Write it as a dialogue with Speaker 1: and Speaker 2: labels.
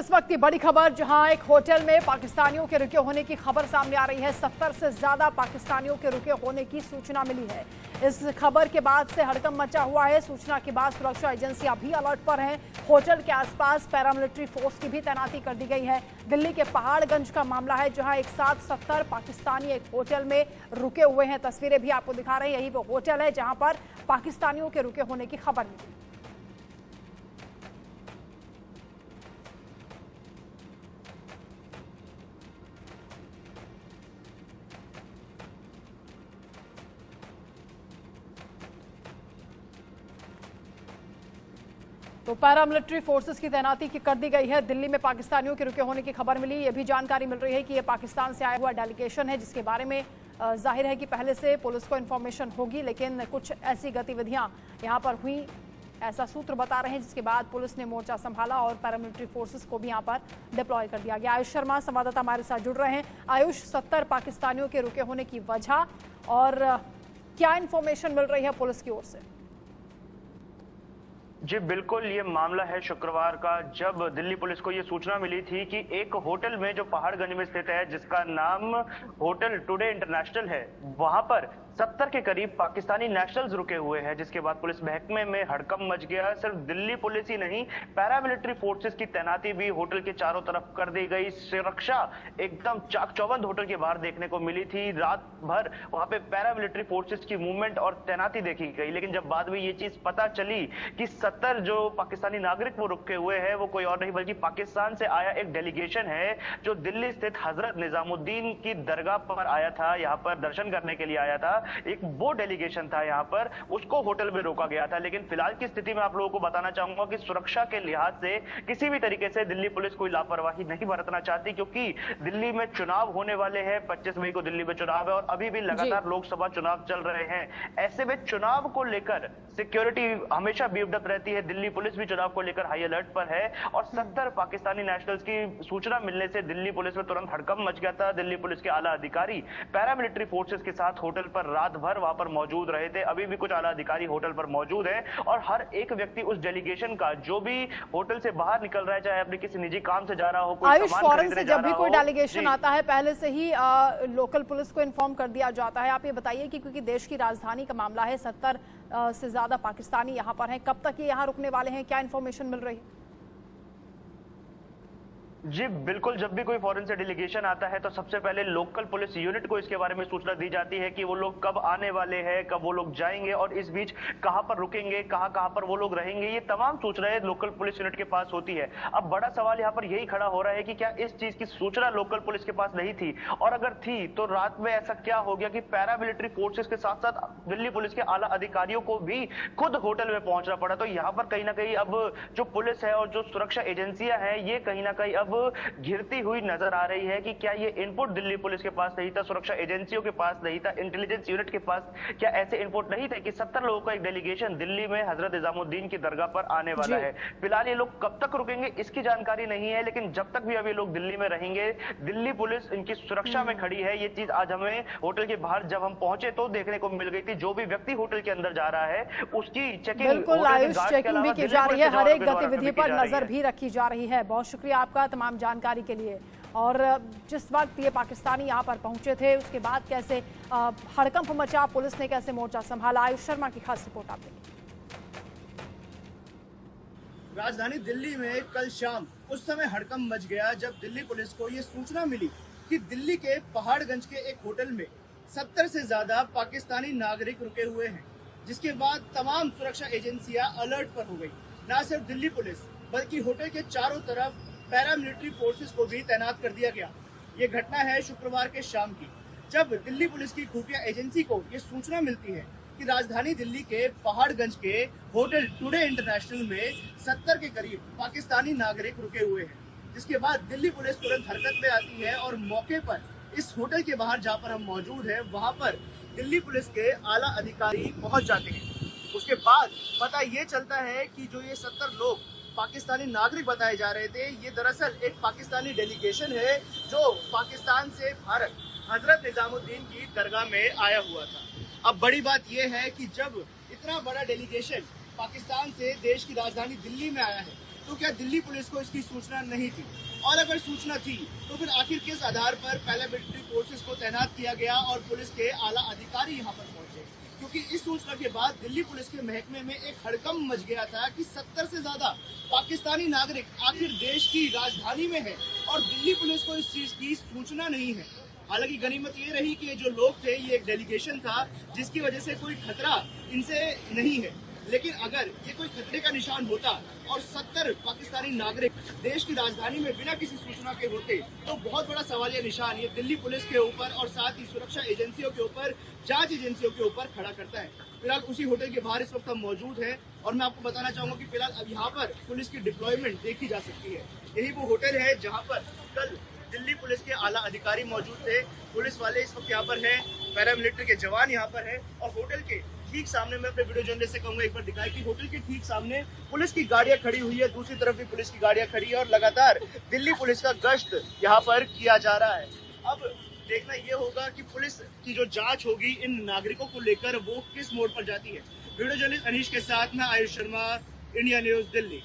Speaker 1: इस वक्त की बड़ी खबर, जहां एक होटल में पाकिस्तानियों के रुके होने की खबर सामने आ रही है। 70 से ज्यादा पाकिस्तानियों के रुके होने की सूचना मिली है। इस खबर के बाद से हड़कंप मचा हुआ है। सूचना के बाद सुरक्षा एजेंसियां भी अलर्ट पर हैं। होटल के आसपास पैरामिलिट्री फोर्स की भी तैनाती कर दी गई है। दिल्ली के पहाड़गंज का मामला है, जहां एक साथ 70 पाकिस्तानी एक होटल में रुके हुए हैं। तस्वीरें भी आपको दिखा रहे हैं। यही वो होटल है जहां पर पाकिस्तानियों के रुके होने की खबर मिली। तो पैरामिलिट्री फोर्सेस की तैनाती की कर दी गई है। दिल्ली में पाकिस्तानियों के रुके होने की खबर मिली। ये भी जानकारी मिल रही है कि ये पाकिस्तान से आया हुआ डेलीगेशन है, जिसके बारे में जाहिर है कि पहले से पुलिस को इन्फॉर्मेशन होगी, लेकिन कुछ ऐसी गतिविधियां यहां पर हुई, ऐसा सूत्र बता रहे हैं, जिसके बाद पुलिस ने मोर्चा संभाला और पैरामिलिट्री फोर्सेस को भी यहां पर डिप्लॉय कर दिया गया। आयुष शर्मा संवाददाता हमारे साथ जुड़ रहे हैं। आयुष, 70 पाकिस्तानियों के रुके होने की वजह और क्या इन्फॉर्मेशन मिल रही है पुलिस की ओर से?
Speaker 2: जी बिल्कुल, ये मामला है शुक्रवार का, जब दिल्ली पुलिस को ये सूचना मिली थी कि एक होटल में जो पहाड़गंज में स्थित है, जिसका नाम होटल टुडे इंटरनेशनल है, वहां पर 70 के करीब पाकिस्तानी नेशनल्स रुके हुए हैं। जिसके बाद पुलिस महकमे में हड़कंप मच गया। सिर्फ दिल्ली पुलिस ही नहीं, पैरामिलिट्री फोर्सेस की तैनाती भी होटल के चारों तरफ कर दी गई। सुरक्षा एकदम चाक चौबंद होटल के बाहर देखने को मिली थी। रात भर वहां पे पैरामिलिट्री फोर्सेस की मूवमेंट और तैनाती देखी गई। लेकिन जब बाद में ये चीज पता चली कि 70 जो पाकिस्तानी नागरिक वो रुके हुए हैं, वो कोई और नहीं बल्कि पाकिस्तान से आया एक डेलीगेशन है, जो दिल्ली स्थित हजरत निजामुद्दीन की दरगाह पर आया था, यहाँ पर दर्शन करने के लिए आया था। एक वो डेलीगेशन था यहाँ पर, उसको होटल में रोका गया था। लेकिन फिलहाल की स्थिति में आप लोगों को बताना चाहूंगा कि सुरक्षा के लिहाज से किसी भी तरीके से दिल्ली पुलिस कोई लापरवाही नहीं बरतना चाहती, क्योंकि दिल्ली में चुनाव होने वाले हैं। 25 मई को दिल्ली में चुनाव है और अभी भी लगातार लोकसभा चुनाव चल रहे हैं। ऐसे में चुनाव को लेकर सिक्योरिटी हमेशा बीफ्ड अप रहती है। दिल्ली पुलिस भी चुनाव को लेकर हाई अलर्ट पर है और 70 पाकिस्तानी नेशनल्स की सूचना मिलने से दिल्ली पुलिस में तुरंत हड़कंप मच गया था। दिल्ली पुलिस के आला अधिकारी पैरामिलिट्री फोर्सेस के साथ होटल पर रात भर वहां पर मौजूद रहे थे। अभी भी कुछ आला अधिकारी होटल पर मौजूद हैं और हर एक व्यक्ति उस डेलीगेशन का, जो भी होटल से बाहर निकल रहा है, चाहे अपने किसी निजी काम से जा रहा हो, कोई सामान खरीदने जा रहा हो, जब भी कोई डेलीगेशन आता है पहले से ही लोकल पुलिस को इन्फॉर्म कर दिया जाता है। आप ये बताइए कि क्योंकि देश की राजधानी का मामला है, 70 से ज्यादा पाकिस्तानी यहाँ पर हैं, कब तक ये यहाँ रुकने वाले हैं, क्या इन्फॉर्मेशन मिल रही है? जी बिल्कुल, जब भी कोई फॉरेन से डेलीगेशन आता है तो सबसे पहले लोकल पुलिस यूनिट को इसके बारे में सूचना दी जाती है कि वो लोग कब आने वाले हैं, कब वो लोग जाएंगे और इस बीच कहां पर रुकेंगे, कहां पर वो लोग रहेंगे। ये तमाम सूचनाएं लोकल पुलिस यूनिट के पास होती है। अब बड़ा सवाल यहाँ पर यही खड़ा हो रहा है कि क्या इस चीज की सूचना लोकल पुलिस के पास नहीं थी, और अगर थी तो रात में ऐसा क्या हो गया कि पैरामिलिट्री फोर्सेस के साथ साथ दिल्ली पुलिस के आला अधिकारियों को भी खुद होटल में पहुंचना पड़ा। तो यहाँ पर कहीं ना कहीं अब जो पुलिस है और जो सुरक्षा एजेंसियां हैं, ये कहीं ना कहीं अब घिरती हुई नजर आ रही है कि क्या ये इनपुट दिल्ली पुलिस के पास नहीं था, सुरक्षा एजेंसियों के पास नहीं था, इंटेलिजेंस यूनिट के पास क्या ऐसे इनपुट नहीं थे कि 70 लोगों का एक डेलीगेशन दिल्ली में हजरत निजामुद्दीन की दरगाह पर आने वाला है। फिलहाल ये लोग कब तक रुकेंगे इसकी जानकारी नहीं है, लेकिन जब तक भी अब ये लोग दिल्ली में रहेंगे, दिल्ली पुलिस इनकी सुरक्षा में खड़ी है। ये चीज आज हमें होटल के बाहर जब हम पहुंचे तो देखने को मिल गई थी। जो भी व्यक्ति होटल के अंदर जा रहा है उसकी चेकिंग,
Speaker 1: बिल्कुल आयुष, चेकिंग भी की जा रही है, हर एक गतिविधि पर नजर भी रखी जा रही है। बहुत शुक्रिया आपका तमाम जानकारी के लिए। और जिस वक्त ये पाकिस्तानी यहाँ पर पहुंचे थे, उसके बाद कैसे हड़कंप मचा, पुलिस ने कैसे मोर्चा संभाला, आयुष शर्मा की खास रिपोर्ट आप देखिए।
Speaker 3: राजधानी दिल्ली में कल शाम उस समय हड़कंप मच गया जब दिल्ली पुलिस को ये सूचना मिली कि दिल्ली के पहाड़गंज के एक होटल में 70 से ज्यादा पाकिस्तानी नागरिक रुके हुए हैं। जिसके बाद तमाम सुरक्षा एजेंसियां अलर्ट पर हो गई। न सिर्फ दिल्ली पुलिस बल्कि होटल के चारों तरफ पैरामिलिट्री फोर्सेस को भी तैनात कर दिया गया। ये घटना है शुक्रवार के शाम की, जब दिल्ली पुलिस की खुफिया एजेंसी को ये सूचना मिलती है कि राजधानी दिल्ली के पहाड़गंज के होटल टुडे इंटरनेशनल में 70 के करीब पाकिस्तानी नागरिक रुके हुए हैं। जिसके बाद दिल्ली पुलिस तुरंत हरकत में आती है और मौके पर इस होटल के बाहर जहाँ पर हम मौजूद है, वहाँ पर दिल्ली पुलिस के आला अधिकारी पहुँच जाते हैं। उसके बाद पता ये चलता है कि जो ये 70 लोग पाकिस्तानी नागरिक बताए जा रहे थे, ये दरअसल एक पाकिस्तानी डेलीगेशन है जो पाकिस्तान से भारत हजरत निजामुद्दीन की दरगाह में आया हुआ था। अब बड़ी बात यह है कि जब इतना बड़ा डेलीगेशन पाकिस्तान से देश की राजधानी दिल्ली में आया है, तो तो क्या दिल्ली पुलिस को इसकी सूचना नहीं थी? और अगर सूचना थी तो फिर आखिर किस आधार पर पैरामिलिट्री फोर्सेस को तैनात किया गया और पुलिस के आला अधिकारी यहाँ पर पहुंचे? क्योंकि इस सूचना के बाद दिल्ली पुलिस के महकमे में एक हड़कंप मच गया था कि 70 से ज्यादा पाकिस्तानी नागरिक आखिर देश की राजधानी में है और दिल्ली पुलिस को इस चीज की सूचना नहीं है। हालांकि गनीमत ये रही कि जो लोग थे ये एक डेलीगेशन था जिसकी वजह से कोई खतरा इनसे नहीं है, लेकिन अगर ये कोई खतरे का निशान होता और 70 पाकिस्तानी नागरिक देश की राजधानी में बिना किसी सूचना के होते तो बहुत बड़ा सवालिया निशान ये दिल्ली पुलिस के ऊपर और साथ ही सुरक्षा एजेंसियों के ऊपर, जांच एजेंसियों के ऊपर खड़ा करता है। फिलहाल उसी होटल के बाहर इस वक्त हम मौजूद हैं और मैं आपको बताना चाहूंगा कि फिलहाल अब यहाँ पर पुलिस की डिप्लॉयमेंट देखी जा सकती है। यही वो होटल है जहाँ पर कल दिल्ली पुलिस के आला अधिकारी मौजूद थे। पुलिस वाले इस वक्त यहाँ पर हैं, पैरामिलिट्री के जवान यहाँ पर हैं और होटल के ठीक सामने मैं अपने वीडियो जर्नलिस्ट से कहूंगा एक बार दिखाए कि होटल के ठीक सामने पुलिस की गाड़ियां खड़ी हुई है, दूसरी तरफ भी पुलिस की गाड़ियां खड़ी है और लगातार दिल्ली पुलिस का गश्त यहाँ पर किया जा रहा है। अब देखना ये होगा कि पुलिस की जो जांच होगी इन नागरिकों को लेकर वो किस मोड़ पर जाती है। वीडियो जर्नलिस्ट अनीश के साथ मैं आयुष शर्मा, इंडिया न्यूज दिल्ली।